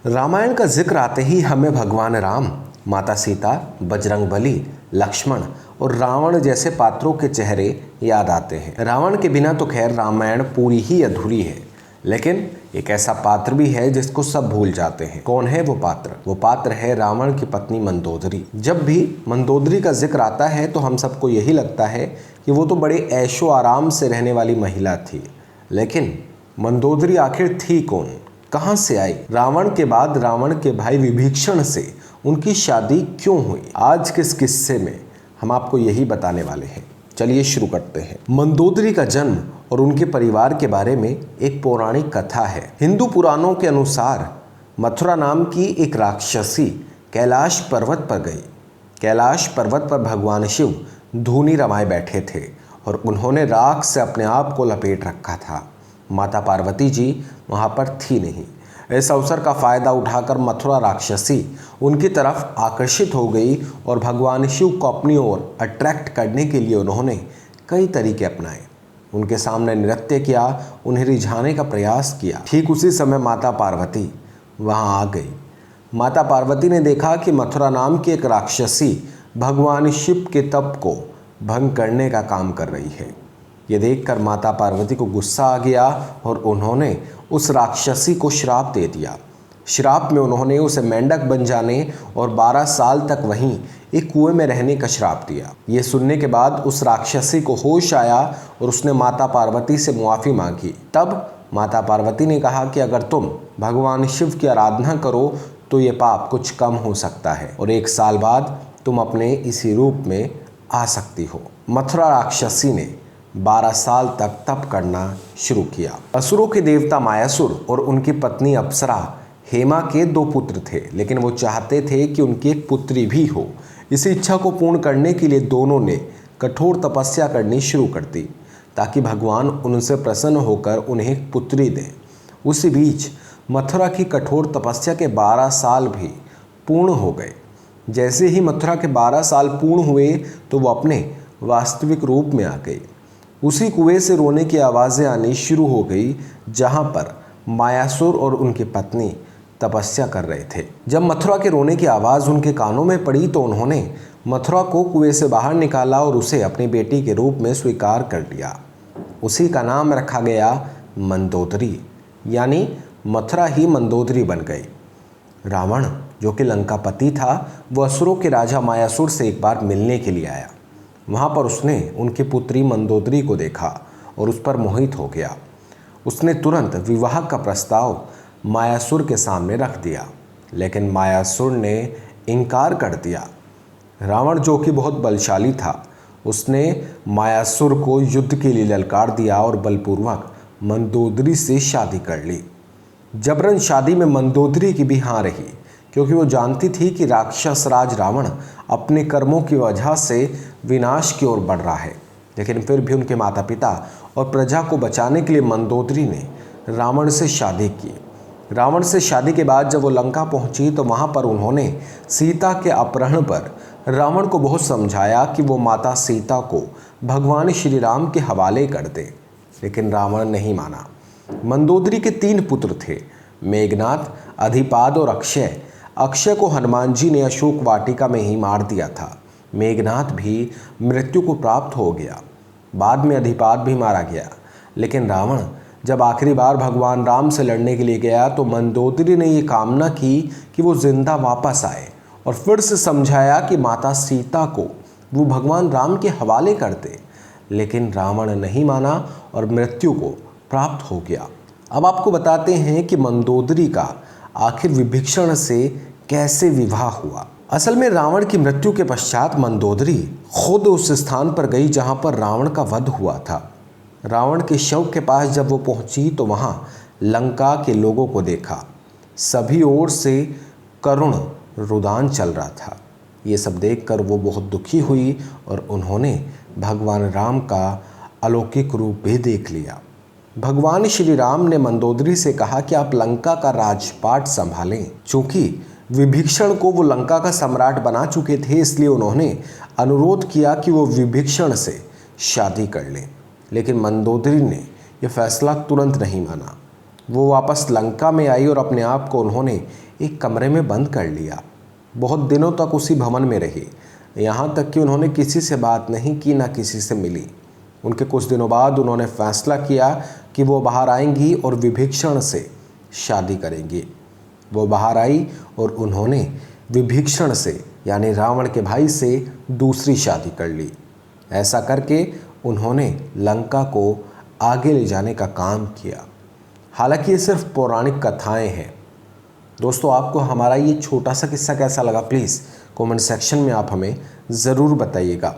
रामायण का जिक्र आते ही हमें भगवान राम, माता सीता, बजरंगबली, लक्ष्मण और रावण जैसे पात्रों के चेहरे याद आते हैं। रावण के बिना तो खैर रामायण पूरी ही अधूरी है, लेकिन एक ऐसा पात्र भी है जिसको सब भूल जाते हैं। कौन है वो पात्र? वो पात्र है रावण की पत्नी मंदोदरी। जब भी मंदोदरी का जिक्र आता है तो हम सबको यही लगता है कि वो तो बड़े ऐशो आराम से रहने वाली महिला थी, लेकिन मंदोदरी आखिर थी कौन, कहां से आई? रावण के बाद रावण के भाई विभीषण से उनकी शादी क्यों हुई? आज के इस किस्से में हम आपको यही बताने वाले हैं। चलिए शुरू करते हैं। मंदोदरी का जन्म और उनके परिवार के बारे में एक पौराणिक कथा है। हिंदू पुराणों के अनुसार मथुरा नाम की एक राक्षसी कैलाश पर्वत पर गई। कैलाश पर्वत पर भगवान शिव धूनी रमाए बैठे थे और उन्होंने राख से अपने आप को लपेट रखा था। माता पार्वती जी वहाँ पर थी नहीं। इस अवसर का फायदा उठाकर मथुरा राक्षसी उनकी तरफ आकर्षित हो गई और भगवान शिव को अपनी ओर अट्रैक्ट करने के लिए उन्होंने कई तरीके अपनाए। उनके सामने नृत्य किया, उन्हें रिझाने का प्रयास किया। ठीक उसी समय माता पार्वती वहाँ आ गई। माता पार्वती ने देखा कि मथुरा नाम की एक राक्षसी भगवान शिव के तप को भंग करने का काम कर रही है। ये देखकर माता पार्वती को गुस्सा आ गया और उन्होंने उस राक्षसी को श्राप दे दिया। श्राप में उन्होंने उसे मेंढक बन जाने और 12 साल तक वहीं एक कुएं में रहने का श्राप दिया। ये सुनने के बाद उस राक्षसी को होश आया और उसने माता पार्वती से मुआफ़ी मांगी। तब माता पार्वती ने कहा कि अगर तुम भगवान शिव की आराधना करो तो ये पाप कुछ कम हो सकता है और 1 साल बाद तुम अपने इसी रूप में आ सकती हो। मथुरा राक्षसी ने 12 साल तक तप करना शुरू किया। असुरों के देवता मायासुर और उनकी पत्नी अप्सरा हेमा के 2 पुत्र थे, लेकिन वो चाहते थे कि उनकी एक पुत्री भी हो। इस इच्छा को पूर्ण करने के लिए दोनों ने कठोर तपस्या करनी शुरू कर दी ताकि भगवान उनसे प्रसन्न होकर उन्हें एक पुत्री दें। उसी बीच मथुरा की कठोर तपस्या के 12 साल भी पूर्ण हो गए। जैसे ही मथुरा के 12 साल पूर्ण हुए तो वो अपने वास्तविक रूप में आ गई। उसी कुएं से रोने की आवाज़ें आनी शुरू हो गई जहां पर मायासुर और उनकी पत्नी तपस्या कर रहे थे। जब मथुरा के रोने की आवाज़ उनके कानों में पड़ी तो उन्होंने मथुरा को कुएं से बाहर निकाला और उसे अपनी बेटी के रूप में स्वीकार कर लिया। उसी का नाम रखा गया मंदोदरी, यानी मथुरा ही मंदोदरी बन गई। रावण, जो कि लंकापति था, वह असुरों के राजा मायासुर से एक बार मिलने के लिए आया। वहाँ पर उसने उनकी पुत्री मंदोदरी को देखा और उस पर मोहित हो गया। उसने तुरंत विवाह का प्रस्ताव मायासुर के सामने रख दिया, लेकिन मायासुर ने इनकार कर दिया। रावण, जो कि बहुत बलशाली था, उसने मायासुर को युद्ध के लिए ललकार दिया और बलपूर्वक मंदोदरी से शादी कर ली। जबरन शादी में मंदोदरी की भी हाँ रही, क्योंकि वो जानती थी कि राक्षस राज रावण अपने कर्मों की वजह से विनाश की ओर बढ़ रहा है। लेकिन फिर भी उनके माता पिता और प्रजा को बचाने के लिए मंदोदरी ने रावण से शादी की। रावण से शादी के बाद जब वो लंका पहुंची तो वहां पर उन्होंने सीता के अपहरण पर रावण को बहुत समझाया कि वो माता सीता को भगवान श्री राम के हवाले कर दे, लेकिन रावण नहीं माना। मंदोदरी के 3 पुत्र थे, मेघनाथ, अधिपाद और अक्षय। अक्षय को हनुमान जी ने अशोक वाटिका में ही मार दिया था। मेघनाथ भी मृत्यु को प्राप्त हो गया। बाद में अधिपाद भी मारा गया। लेकिन रावण जब आखिरी बार भगवान राम से लड़ने के लिए गया तो मंदोदरी ने ये कामना की कि वो जिंदा वापस आए और फिर से समझाया कि माता सीता को वो भगवान राम के हवाले कर दे, लेकिन रावण नहीं माना और मृत्यु को प्राप्त हो गया। अब आपको बताते हैं कि मंदोदरी का आखिर विभीषण से कैसे विवाह हुआ। असल में रावण की मृत्यु के पश्चात मंदोदरी खुद उस स्थान पर गई जहां पर रावण का वध हुआ था। रावण के शव के पास जब वो पहुंची तो वहां लंका के लोगों को देखा। सभी ओर से करुण रुदान चल रहा था। ये सब देखकर वो बहुत दुखी हुई और उन्होंने भगवान राम का अलौकिक रूप भी देख लिया। भगवान श्री राम ने मंदोदरी से कहा कि आप लंका का राजपाट संभालें। चूंकि विभीषण को वो लंका का सम्राट बना चुके थे, इसलिए उन्होंने अनुरोध किया कि वो विभीषण से शादी कर लें, लेकिन मंदोदरी ने यह फैसला तुरंत नहीं माना। वो वापस लंका में आई और अपने आप को उन्होंने एक कमरे में बंद कर लिया। बहुत दिनों तक उसी भवन में रही, यहाँ तक कि उन्होंने किसी से बात नहीं की, ना किसी से मिली। उनके कुछ दिनों बाद उन्होंने फैसला किया कि वो बाहर आएंगी और विभीषण से शादी करेंगी। वो बाहर आई और उन्होंने विभीषण से यानी रावण के भाई से दूसरी शादी कर ली। ऐसा करके उन्होंने लंका को आगे ले जाने का काम किया। हालांकि ये सिर्फ पौराणिक कथाएं हैं। दोस्तों, आपको हमारा ये छोटा सा किस्सा कैसा लगा, प्लीज़ कमेंट सेक्शन में आप हमें ज़रूर बताइएगा।